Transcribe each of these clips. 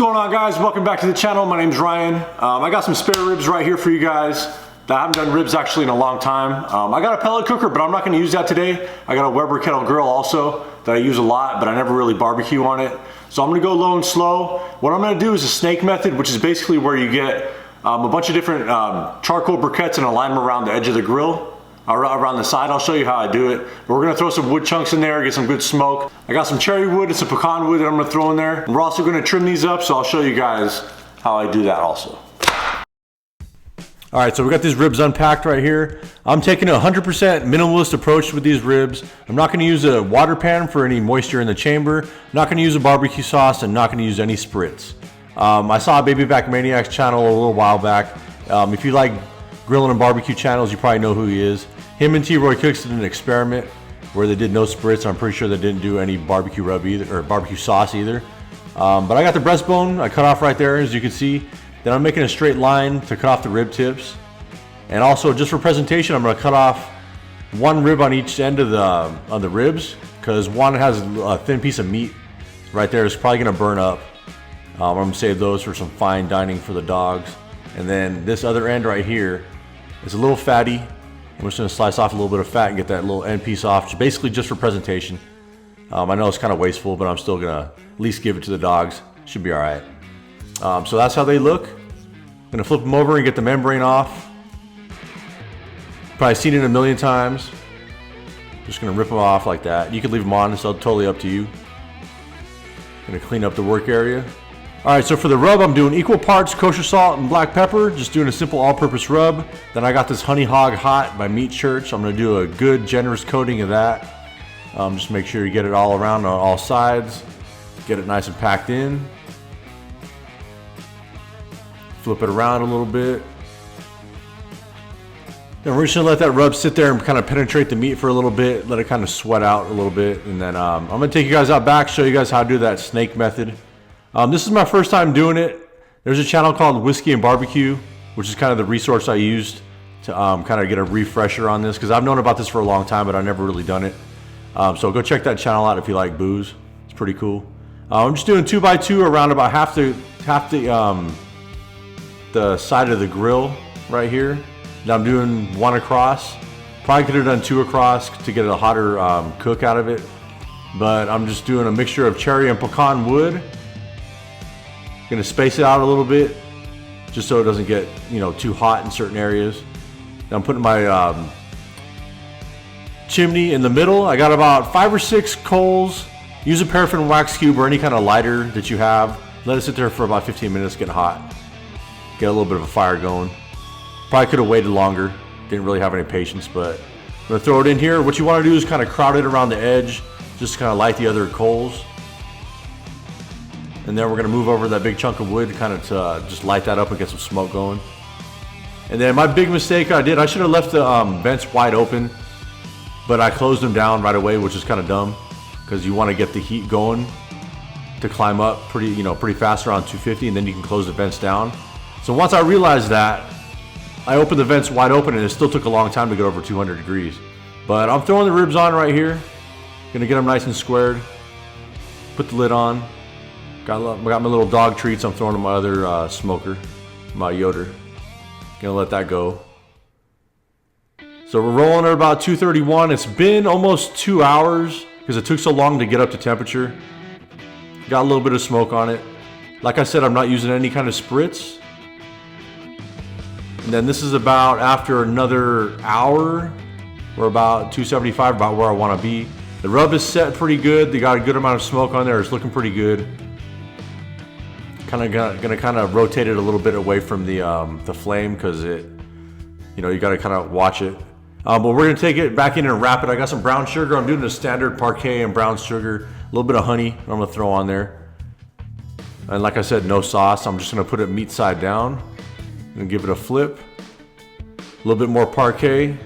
going on, guys? Welcome back to the channel. My name's Ryan. I got some spare ribs right here for you guys. I haven't done ribs actually in a long time. I got a pellet cooker, but I'm not going to use that today. I got a Weber Kettle grill also that I use a lot, but I never really barbecue on it. So I'm going to go low and slow. What I'm going to do is a snake method, which is basically where you get a bunch of different charcoal briquettes and align them around the edge of the grill. Around the side. I'll show you how I do it. But we're gonna throw some wood chunks in there, get some good smoke. I got some cherry wood and some pecan wood that I'm gonna throw in there. And we're also gonna trim these up, so I'll show you guys how I do that also. All right, so we got these ribs unpacked right here. I'm taking a 100% minimalist approach with these ribs. I'm not gonna use a water pan for any moisture in the chamber. I'm not gonna use a barbecue sauce, and not gonna use any spritz. I saw Baby Back Maniac's channel a little while back. If you like grilling and barbecue channels, you probably know who he is. Him and T-Roy Cooks did an experiment where they did no spritz. I'm pretty sure they didn't do any barbecue rub either, or barbecue sauce either. But I got the breastbone, I cut off right there, as you can see. Then I'm making a straight line to cut off the rib tips. And also, just for presentation, I'm gonna cut off one rib on each end of the ribs, because one has a thin piece of meat right there. It's probably gonna burn up. I'm gonna save those for some fine dining for the dogs. And then this other end right here is a little fatty. I'm just gonna slice off a little bit of fat and get that little end piece off, basically just for presentation. I know it's kind of wasteful, but I'm still gonna at least give it to the dogs. Should be all right. So that's how they look. I'm gonna flip them over and get the membrane off. Probably seen it a million times. Just gonna rip them off like that. You can leave them on, it's totally up to you. Gonna clean up the work area. All right, so for the rub, I'm doing equal parts kosher salt and black pepper, just doing a simple all-purpose rub. Then I got this Honey Hog Hot by Meat Church. I'm gonna do a good, generous coating of that. Just make sure you get it all around on all sides. Get it nice and packed in. Flip it around a little bit. Then we're just gonna let that rub sit there and kind of penetrate the meat for a little bit, let it kind of sweat out a little bit. And then I'm gonna take you guys out back, show you guys how to do that snake method. This is my first time doing it. There's a channel called Whiskey and Barbecue, which is kind of the resource I used to kind of get a refresher on this, because I've known about this for a long time, but I've never really done it. So go check that channel out if you like booze. It's pretty cool. I'm just doing 2x2 around about half the side of the grill right here. Now I'm doing one across. Probably could have done two across to get a hotter cook out of it, but I'm just doing a mixture of cherry and pecan wood. Gonna space it out a little bit just so it doesn't get, you know, too hot in certain areas. Now I'm putting my chimney in the middle. I got about 5 or 6 coals. Use a paraffin wax cube or any kind of lighter that you have. Let it sit there for about 15 minutes, get hot. Get a little bit of a fire going. Probably could have waited longer. Didn't really have any patience, but I'm gonna throw it in here. What you wanna do is kind of crowd it around the edge, just kind of light the other coals. And then we're gonna move over that big chunk of wood kind of to just light that up and get some smoke going. And then my big mistake I should have left the vents wide open, but I closed them down right away, which is kind of dumb, because you want to get the heat going to climb up pretty fast around 250, and then you can close the vents down. So once I realized that, I opened the vents wide open, and it still took a long time to get over 200 degrees. But I'm throwing the ribs on right here. Gonna get them nice and squared. Put the lid on. Got my little dog treats I'm throwing in my other smoker, my Yoder. Gonna let that go. So we're rolling at about 231. It's been almost 2 hours because it took so long to get up to temperature. Got a little bit of smoke on it. Like I said, I'm not using any kind of spritz. And then this is about after another hour. We're about 275, about where I want to be. The rub is set pretty good. They got a good amount of smoke on there. It's looking pretty good. Gonna kind of rotate it a little bit away from the flame, because you got to kind of watch it. But we're gonna take it back in and wrap it. I got some brown sugar. I'm doing the standard Parkay and brown sugar. A little bit of honey I'm gonna throw on there. And like I said, no sauce. I'm just gonna put it meat side down and give it a flip. A little bit more Parkay,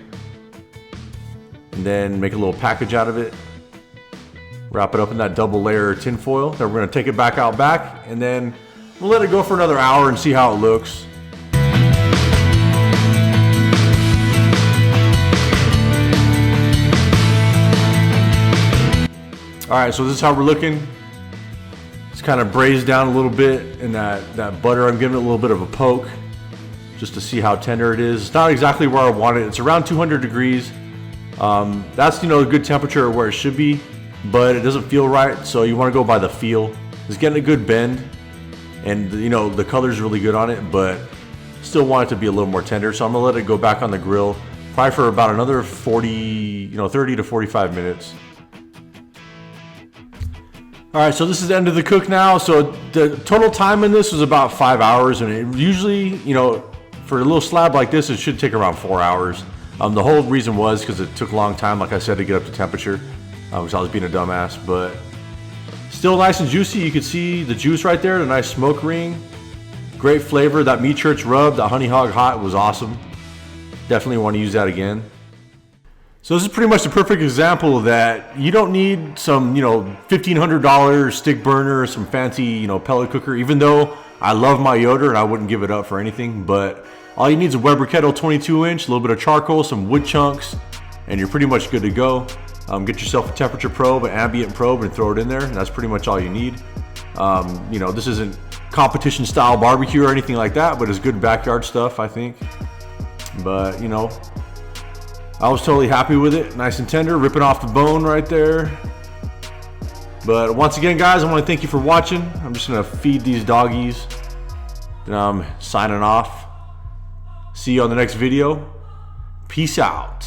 and then make a little package out of it. Wrap it up in that double layer tin foil. Then we're gonna take it back out back, and then we'll let it go for another hour and see how it looks. All right, so this is how we're looking. It's kind of braised down a little bit in that butter. I'm giving it a little bit of a poke just to see how tender it is. It's not exactly where I want it. It's around 200 degrees. That's, you know, a good temperature where it should be, but it doesn't feel right. So you want to go by the feel. It's getting a good bend, and you know, the color's really good on it, but still want it to be a little more tender. So I'm gonna let it go back on the grill, probably for about another 30 to 45 minutes. All right, so this is the end of the cook now. So the total time in this was about 5 hours, and it usually, you know, for a little slab like this, it should take around 4 hours. The whole reason was because it took a long time, like I said, to get up to temperature, because I was being a dumbass, but still nice and juicy. You can see the juice right there, the nice smoke ring. Great flavor. That meat church rub, that honey hog hot was awesome. Definitely want to use that again. So this is pretty much the perfect example that you don't need some, you know, $1,500 stick burner, some fancy, you know, pellet cooker, even though I love my Yoder and I wouldn't give it up for anything, but all you need is a Weber Kettle 22-inch, a little bit of charcoal, some wood chunks, and you're pretty much good to go. Get yourself a temperature probe, an ambient probe, and throw it in there, and that's pretty much all you need. You know, this isn't competition style barbecue or anything like that, but it's good backyard stuff, I think. But, you know, I was totally happy with it. Nice and tender, ripping off the bone right there. But once again, guys, I want to thank you for watching. I'm just going to feed these doggies, and I'm signing off. See you on the next video. Peace out.